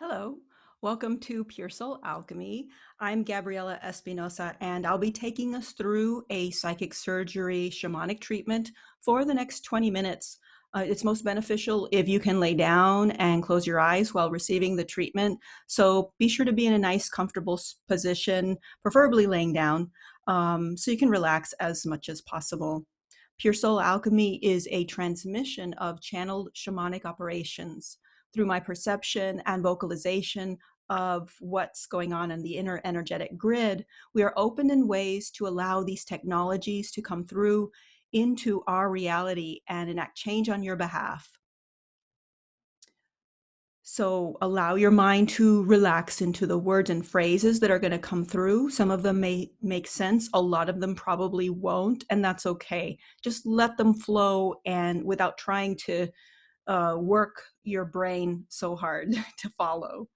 Hello, welcome to Pure Soul Alchemy. I'm Gabriela Espinosa, and I'll be taking us through a psychic surgery shamanic treatment for the next 20 minutes. It's most beneficial if you can lay down and close your eyes while receiving the treatment. So be sure to be in a nice, comfortable position, preferably laying down, so you can relax as much as possible. Pure Soul Alchemy is a transmission of channeled shamanic operations through my perception and vocalization of what's going on in the inner energetic grid. We are open in ways to allow these technologies to come through into our reality and enact change on your behalf. So allow your mind to relax into the words and phrases that are going to come through. Some of them may make sense. A lot of them probably won't, and that's okay. Just let them flow, and without trying to work your brain so hard to follow.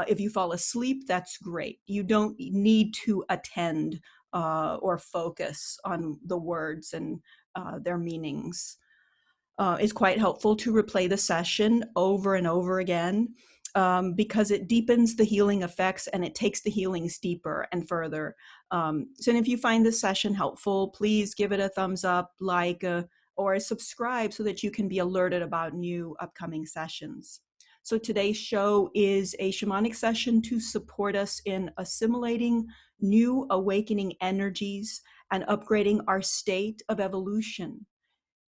If you fall asleep, that's great. You don't need to attend or focus on the words and their meanings. It's quite helpful to replay the session over and over again because it deepens the healing effects and it takes the healings deeper and further. So if you find this session helpful, please give it a thumbs up, like, or subscribe so that you can be alerted about new upcoming sessions. So today's show is a shamanic session to support us in assimilating new awakening energies and upgrading our state of evolution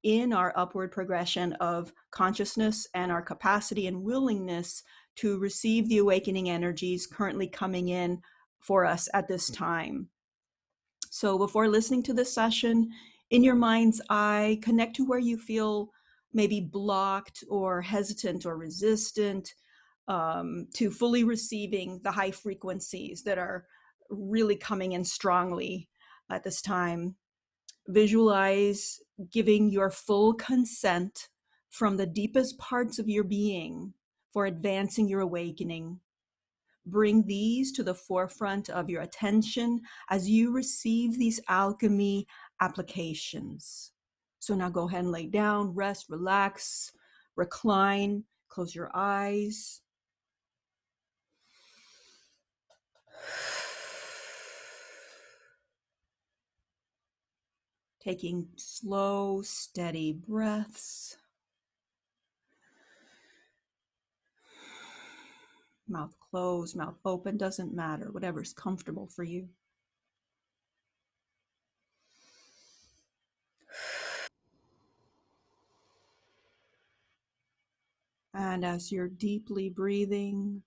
in our upward progression of consciousness and our capacity and willingness to receive the awakening energies currently coming in for us at this time. So before listening to this session, in your mind's eye, connect to where you feel maybe blocked or hesitant or resistant to fully receiving the high frequencies that are really coming in strongly at this time. Visualize giving your full consent from the deepest parts of your being for advancing your awakening. Bring these to the forefront of your attention as you receive these alchemy applications. So now go ahead and lay down, rest, relax, recline, close your eyes. Taking slow, steady breaths. Mouth closed, mouth open, doesn't matter, whatever's comfortable for you. And as you're deeply breathing,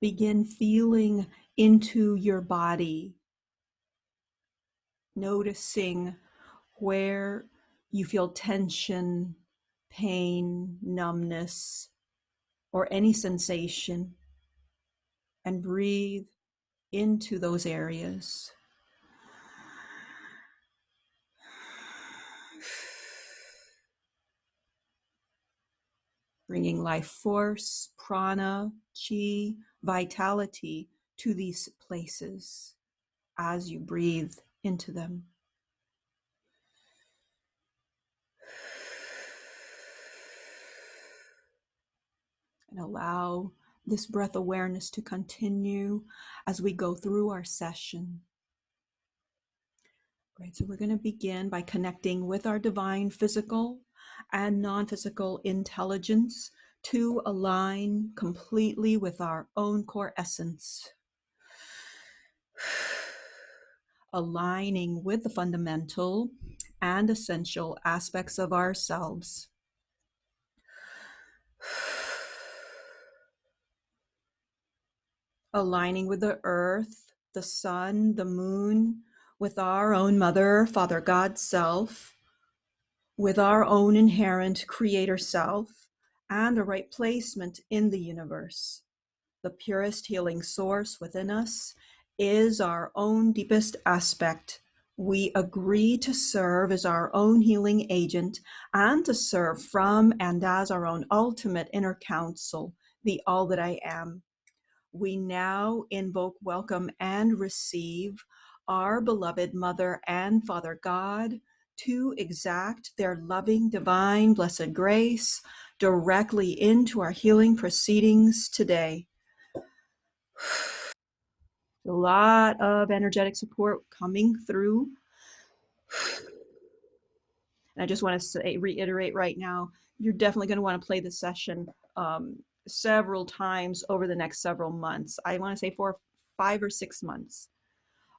begin feeling into your body, noticing where you feel tension, pain, numbness, or any sensation, and breathe into those areas. Bringing life force, prana, chi, vitality to these places as you breathe into them. And allow this breath awareness to continue as we go through our session. Great, so we're going to begin by connecting with our divine physical and non-physical intelligence to align completely with our own core essence. Aligning with the fundamental and essential aspects of ourselves. Aligning with the earth, the sun, the moon, with our own Mother, Father God self, with our own inherent creator self, and a right placement in the universe. The purest healing source within us is our own deepest aspect. We agree to serve as our own healing agent and to serve from and as our own ultimate inner counsel, the all that I am. We now invoke, welcome, and receive our beloved Mother and Father God to exact their loving, divine, blessed grace directly into our healing proceedings today. A lot of energetic support coming through. And I just want to reiterate right now, you're definitely going to want to play this session several times over the next several months. I want to say 5 or 6 months.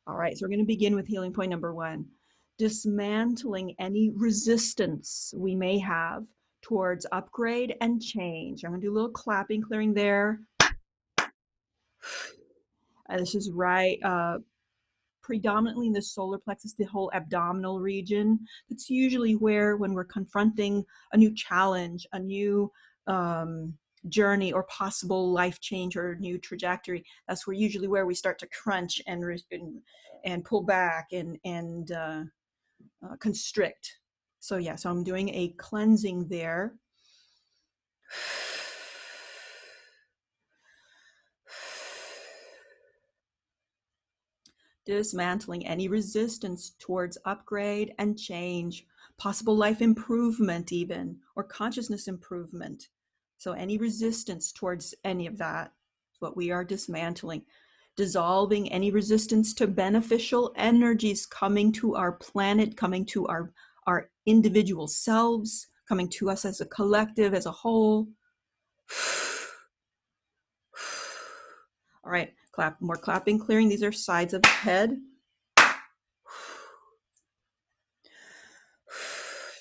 All right, so we're going to begin with healing point number 1. Dismantling any resistance we may have towards upgrade and change. I'm going to do a little clapping, clearing there. This is right, predominantly in the solar plexus, the whole abdominal region. That's usually where, when we're confronting a new challenge, a new journey or possible life change or new trajectory, that's where usually where we start to crunch and pull back and constrict. So yeah, so I'm doing a cleansing there. Dismantling any resistance towards upgrade and change, possible life improvement even, or consciousness improvement. So any resistance towards any of that is what we are dismantling. Dissolving any resistance to beneficial energies coming to our planet, coming to our individual selves, coming to us as a collective, as a whole. All right, more clapping, clearing. These are sides of the head.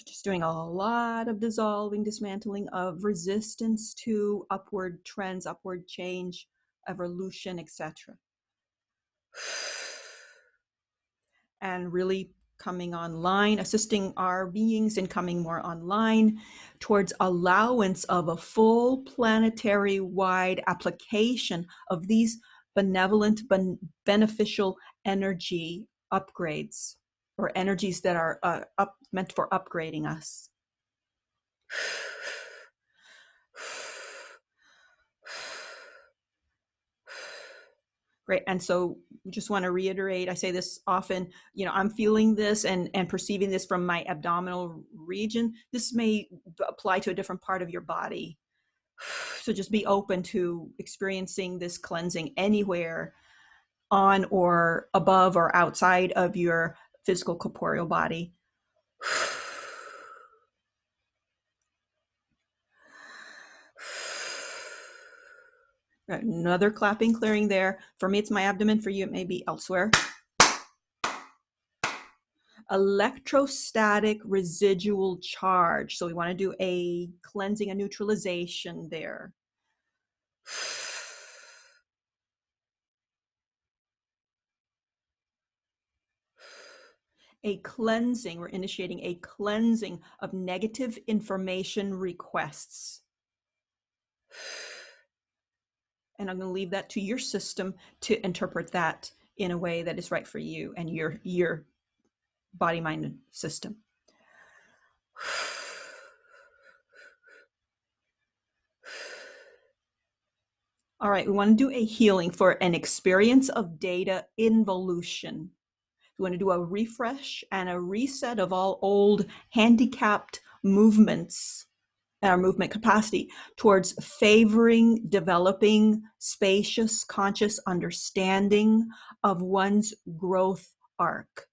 Just doing a lot of dissolving, dismantling of resistance to upward trends, upward change, evolution, etc. And really coming online, assisting our beings in coming more online towards allowance of a full planetary-wide application of these benevolent, beneficial energy upgrades, or energies that are meant for upgrading us. Great. And so we just want to reiterate, I say this often, I'm feeling this and perceiving this from my abdominal region. This may apply to a different part of your body. So just be open to experiencing this cleansing anywhere on or above or outside of your physical corporeal body. Another clapping, clearing there. For me, it's my abdomen. For you, it may be elsewhere. Electrostatic residual charge. So we want to do a cleansing, a neutralization there. A cleansing, we're initiating a cleansing of negative information requests. And I'm going to leave that to your system to interpret that in a way that is right for you and your body, mind, system. All right, we want to do a healing for an experience of data involution. We want to do a refresh and a reset of all old handicapped movements, our movement capacity towards favoring, developing spacious, conscious understanding of one's growth arc.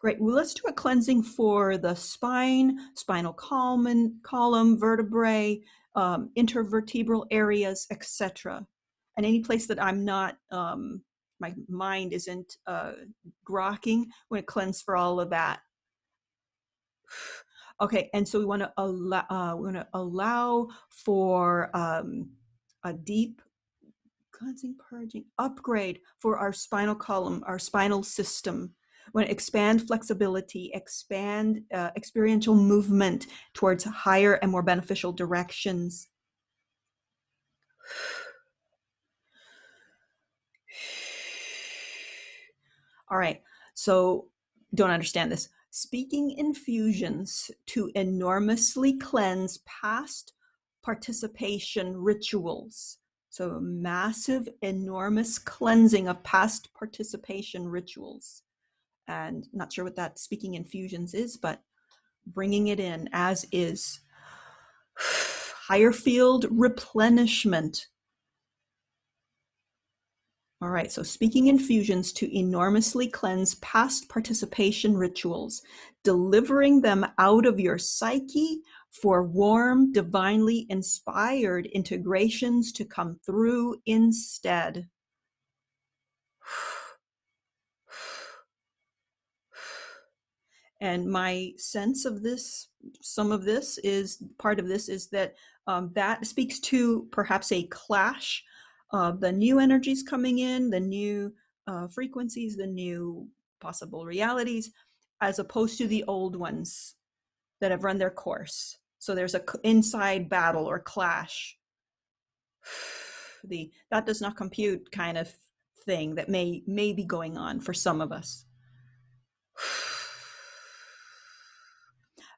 Great. Well, let's do a cleansing for the spine, spinal column, vertebrae, intervertebral areas, etc. And any place that I'm not, my mind isn't grokking, I'm going to cleanse for all of that. Okay, and so we want to allow for a deep cleansing, purging, upgrade for our spinal column, our spinal system. We want to expand flexibility, expand experiential movement towards higher and more beneficial directions. All right, so don't understand this. Speaking infusions to enormously cleanse past participation rituals. So massive, enormous cleansing of past participation rituals. And not sure what that speaking in fusions is, but bringing it in as is. Higher field replenishment. All right, so speaking in fusions to enormously cleanse past participation rituals, delivering them out of your psyche for warm, divinely inspired integrations to come through instead. And my sense of this, some of this is, part of this is that that speaks to perhaps a clash of the new energies coming in, the new frequencies, the new possible realities, as opposed to the old ones that have run their course. So there's a inside battle or clash. That does not compute kind of thing that may be going on for some of us.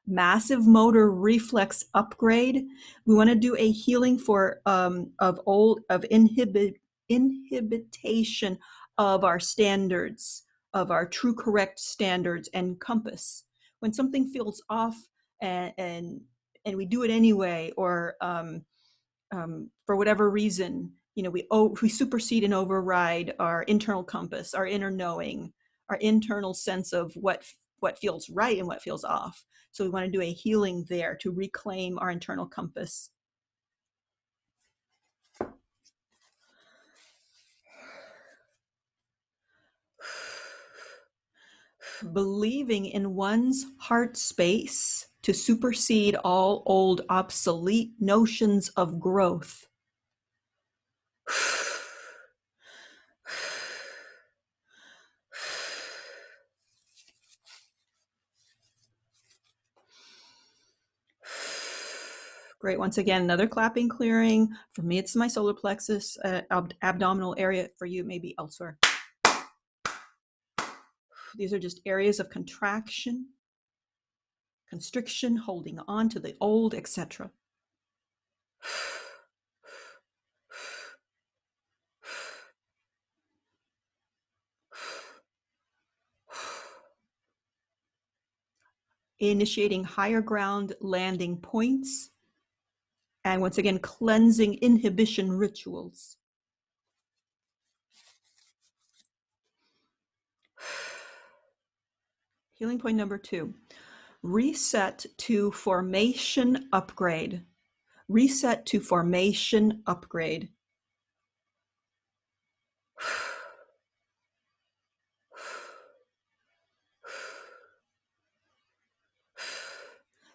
Massive motor reflex upgrade. We want to do a healing for inhibition of our standards, of our true correct standards and compass. When something feels off and we do it anyway, or for whatever reason, we supersede and override our internal compass, our inner knowing, our internal sense of what feels right and what feels off. So we want to do a healing there to reclaim our internal compass. Believing in one's heart space to supersede all old obsolete notions of growth. Great. Once again, another clapping clearing. For me, it's my solar plexus, abdominal area. For you, maybe elsewhere. These are just areas of contraction, constriction, holding on to the old, etc. Initiating higher ground landing points. And once again, cleansing inhibition rituals. Healing point number 2. Reset to formation upgrade. Reset to formation upgrade.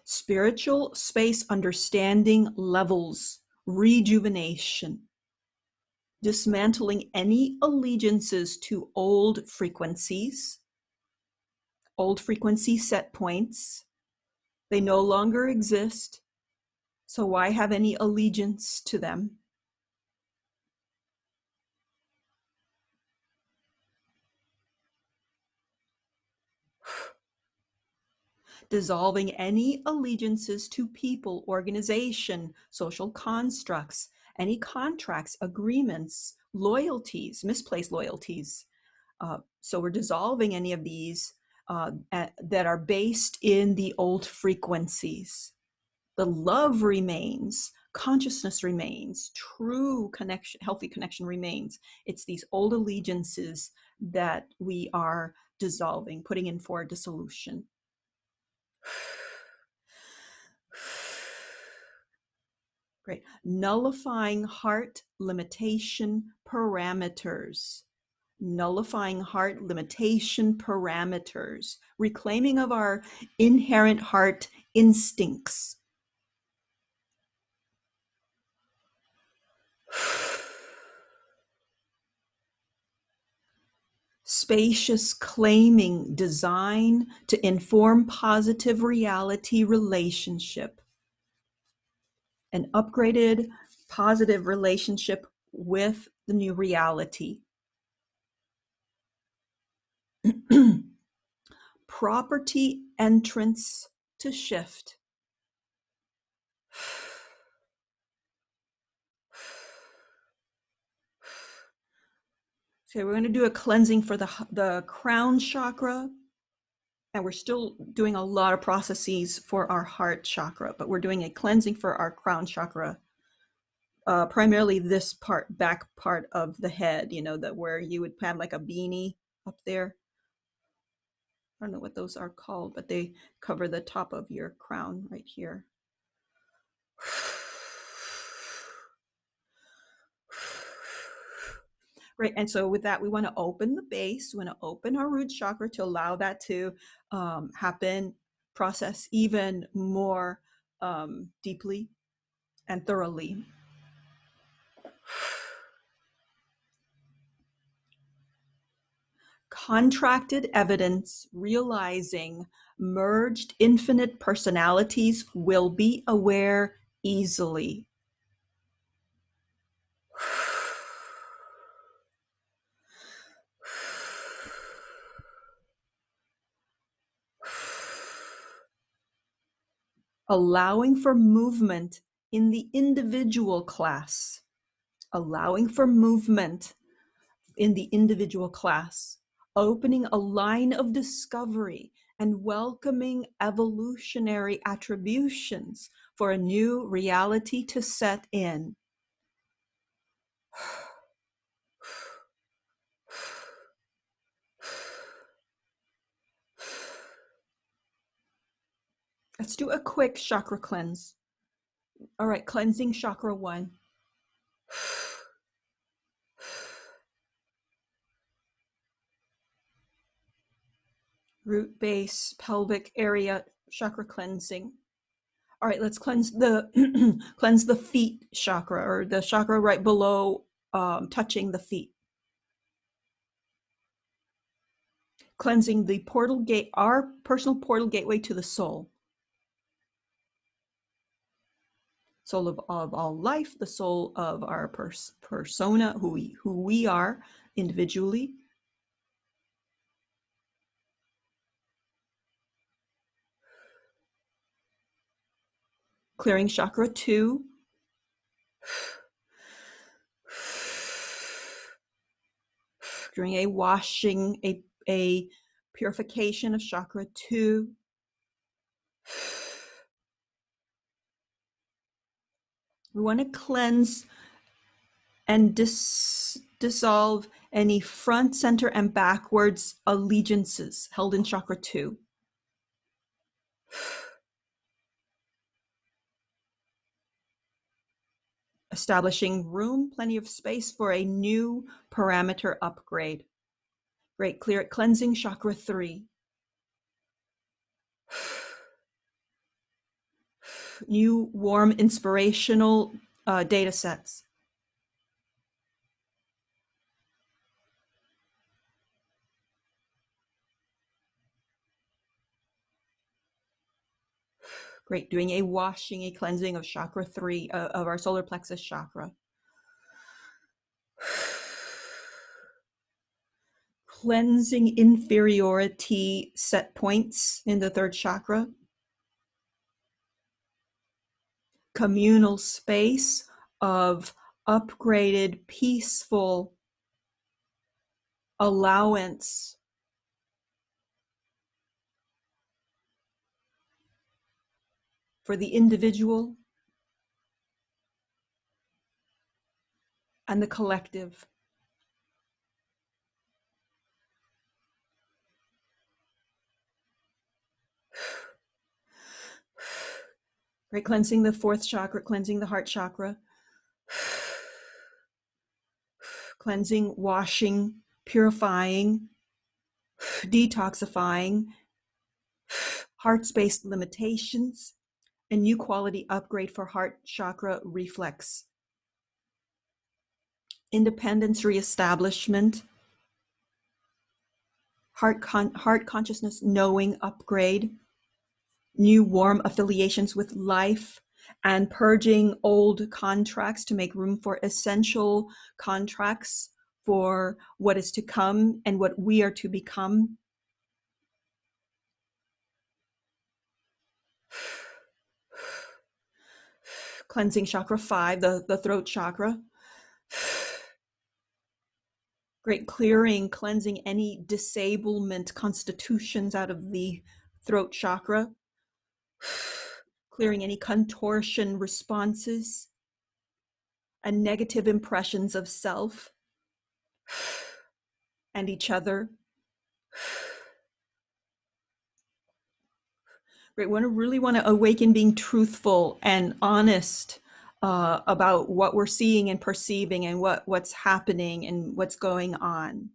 Spiritual space understanding levels, rejuvenation. Dismantling any allegiances to old frequency set points. They no longer exist, so why have any allegiance to them? Dissolving any allegiances to people, organization, social constructs, any contracts, agreements, loyalties, misplaced loyalties. So we're dissolving any of these that are based in the old frequencies. The love remains, consciousness remains, true connection, healthy connection remains. It's these old allegiances that we are dissolving, putting in for dissolution. Great. Nullifying heart limitation parameters. Nullifying heart limitation parameters. Reclaiming of our inherent heart instincts. Spacious claiming design to inform positive reality relationship. An upgraded positive relationship with the new reality. Property entrance to shift. So we're going to do a cleansing for the crown chakra, And we're still doing a lot of processes for our heart chakra, but we're doing a cleansing for our crown chakra, primarily this part, back part of the head, you know, that where you would have like a beanie up there. I don't know what those are called, but they cover the top of your crown right here. Right, and so with that, we want to open the base. We want to open our root chakra to allow that to happen, process even more deeply and thoroughly. Contracted evidence realizing merged infinite personalities will be aware easily. Allowing for movement in the individual class. Allowing for movement in the individual class. Opening a line of discovery and welcoming evolutionary attributions for a new reality to set in. Let's do a quick chakra cleanse. All right, cleansing chakra 1. Root, base, pelvic area chakra cleansing. All right, let's cleanse the cleanse the feet chakra, or the chakra right below touching the feet. Cleansing the portal gate, our personal portal gateway to the soul. Soul of all life, the soul of our persona, who we are individually. Clearing chakra 2. During a washing, a purification of chakra 2. We want to cleanse and dissolve any front, center, and backwards allegiances held in chakra 2. Establishing room, plenty of space for a new parameter upgrade. Great, clear it, cleansing chakra 3. New, warm, inspirational data sets. Great, doing a washing, a cleansing of chakra 3, of our solar plexus chakra. Cleansing inferiority set points in the 3rd chakra. Communal space of upgraded, peaceful allowance for the individual and the collective. Right, cleansing the 4th chakra, cleansing the heart chakra. Cleansing, washing, purifying, detoxifying, heart space limitations, and new quality upgrade for heart chakra reflex. Independence reestablishment, heart consciousness knowing upgrade, new warm affiliations with life, and purging old contracts to make room for essential contracts for what is to come and what we are to become. Cleansing chakra 5, the throat chakra. Great. Clearing, cleansing any disablement constitutions out of the throat chakra. Clearing any contortion responses and negative impressions of self and each other. Right, we really want to awaken being truthful and honest about what we're seeing and perceiving and what's happening and what's going on.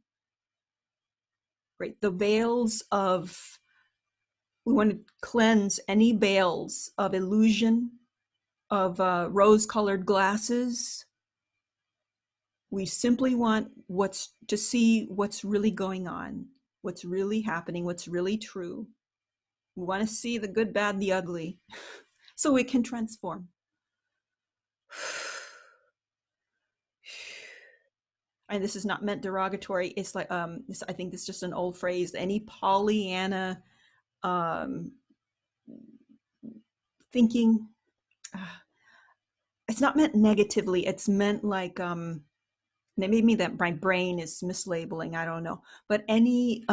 Right, the veils of, we want to cleanse any veils of illusion, of rose-colored glasses. We simply want to see what's really going on, what's really happening, what's really true. We want to see the good, bad, the ugly, so we can transform. And this is not meant derogatory. It's like this, I think this is just an old phrase. Any Pollyanna thinking, it's not meant negatively. It's meant like and it may be that my brain is mislabeling. I don't know, but any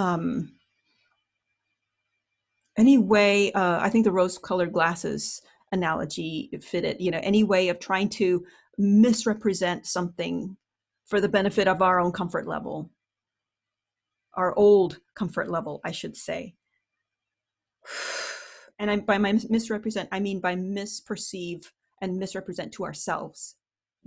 way, I think the rose-colored glasses analogy fitted. You know, any way of trying to misrepresent something for the benefit of our own comfort level, our old comfort level, I should say. And by my misrepresent, I mean by misperceive and misrepresent to ourselves,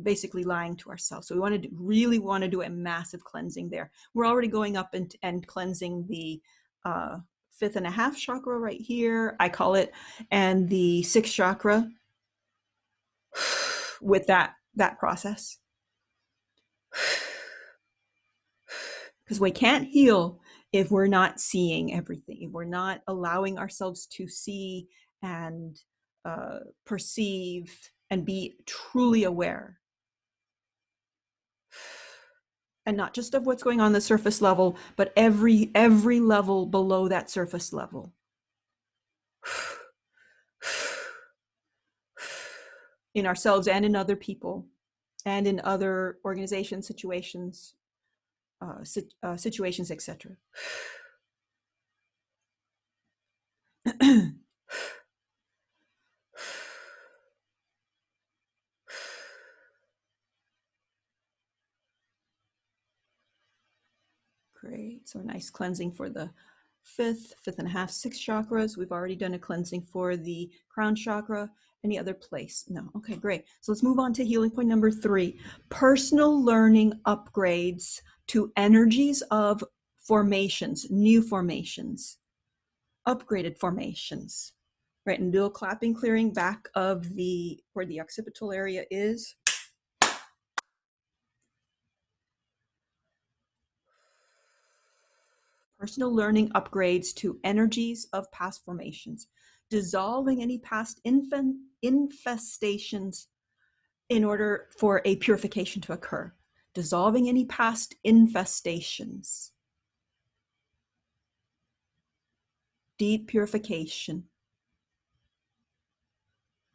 basically lying to ourselves. So we really want to do a massive cleansing there. We're already going up and cleansing the 5th and a half chakra right here, I call it, and the 6th chakra with that process. Because we can't heal if we're not seeing everything, if we're not allowing ourselves to see and perceive and be truly aware. And not just of what's going on the surface level, but every level below that surface level. In ourselves and in other people and in other organizations, situations, etc. Great. So a nice cleansing for the 5th and a half, 6th chakras. We've already done a cleansing for the crown chakra. Any other place? No. Okay, great. So let's move on to healing point number 3. Personal learning upgrades to energies of formations, new formations, upgraded formations. Right, and do a clapping, clearing back of where the occipital area is. Personal learning upgrades to energies of past formations, dissolving any past infestations in order for a purification to occur. Dissolving any past infestations. Deep purification.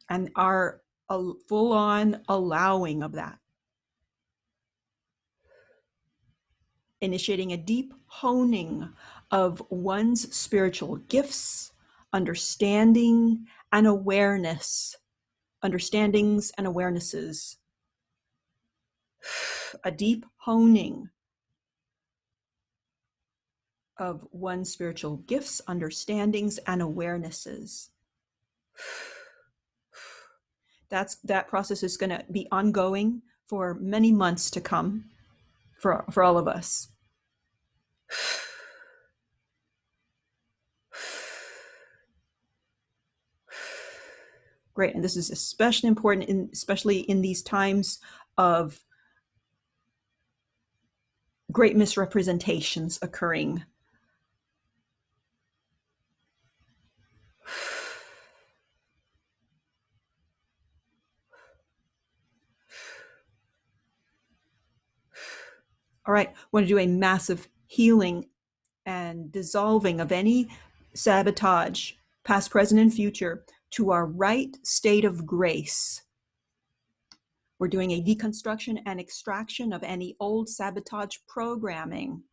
And our full-on allowing of that. Initiating a deep honing of one's spiritual gifts, understanding and awareness, understandings and awarenesses. A deep honing of one's spiritual gifts, understandings and awarenesses. That process is going to be ongoing for many months to come for all of us. Great, and this is especially important, especially in these times of great misrepresentations occurring. All right, want to do a massive healing and dissolving of any sabotage, past, present, and future, to our right state of grace. We're doing a deconstruction and extraction of any old sabotage programming.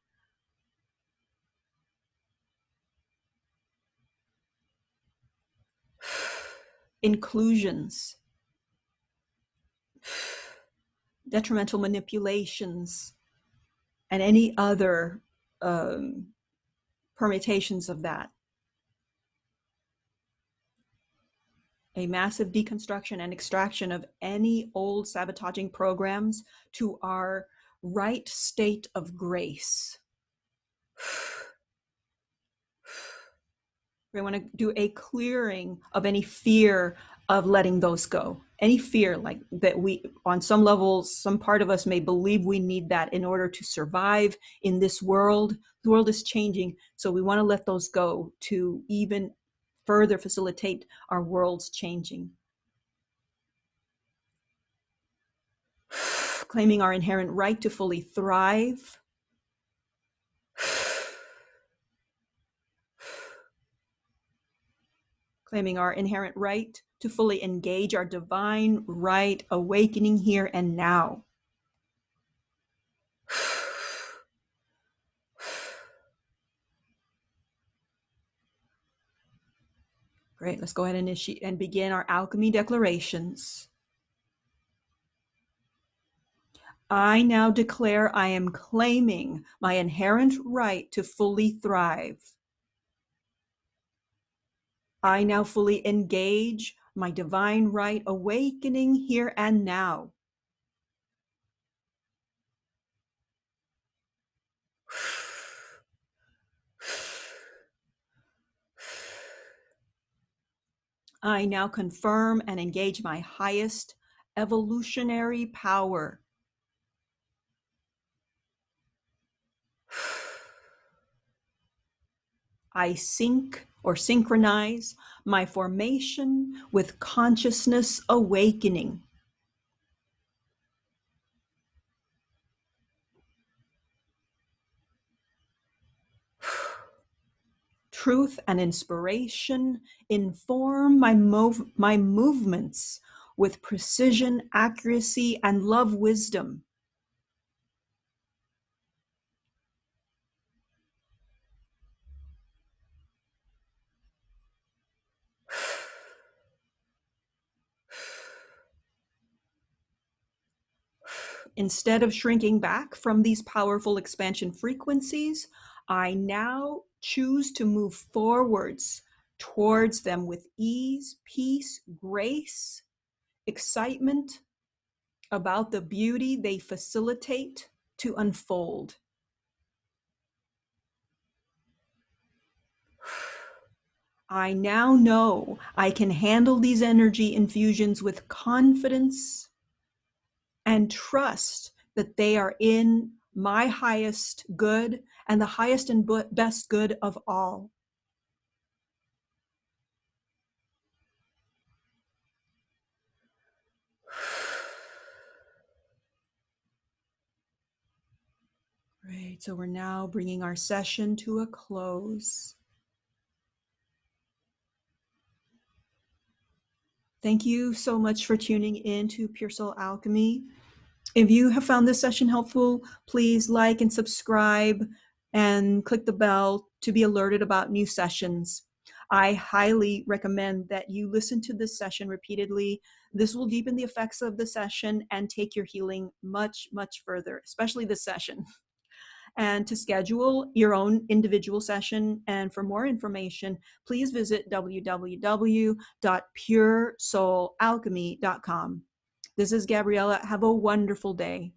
Inclusions, detrimental manipulations, and any other permutations of that. A massive deconstruction and extraction of any old sabotaging programs to our right state of grace. We want to do a clearing of any fear of letting those go. Any fear like that we, on some level, some part of us may believe we need that in order to survive in this world. The world is changing, so we want to let those go to even further facilitate our world's changing. Claiming our inherent right to fully thrive. Claiming our inherent right to fully engage our divine right, awakening here and now. Great, let's go ahead and initiate and begin our alchemy declarations. I now declare I am claiming my inherent right to fully thrive. I now fully engage my divine right, awakening here and now. I now confirm and engage my highest evolutionary power. I sync or synchronize my formation with consciousness awakening. Truth and inspiration inform my movements with precision, accuracy, and love wisdom. Instead of shrinking back from these powerful expansion frequencies, I now choose to move forwards towards them with ease, peace, grace, excitement about the beauty they facilitate to unfold. I now know I can handle these energy infusions with confidence and trust that they are in my highest good and the highest and best good of all. Great, so we're now bringing our session to a close. Thank you so much for tuning in to Pure Soul Alchemy. If you have found this session helpful, please like and subscribe and click the bell to be alerted about new sessions. I highly recommend that you listen to this session repeatedly. This will deepen the effects of the session and take your healing much, much further, especially this session. And to schedule your own individual session and for more information, please visit www.puresoulalchemy.com. This is Gabriella. Have a wonderful day.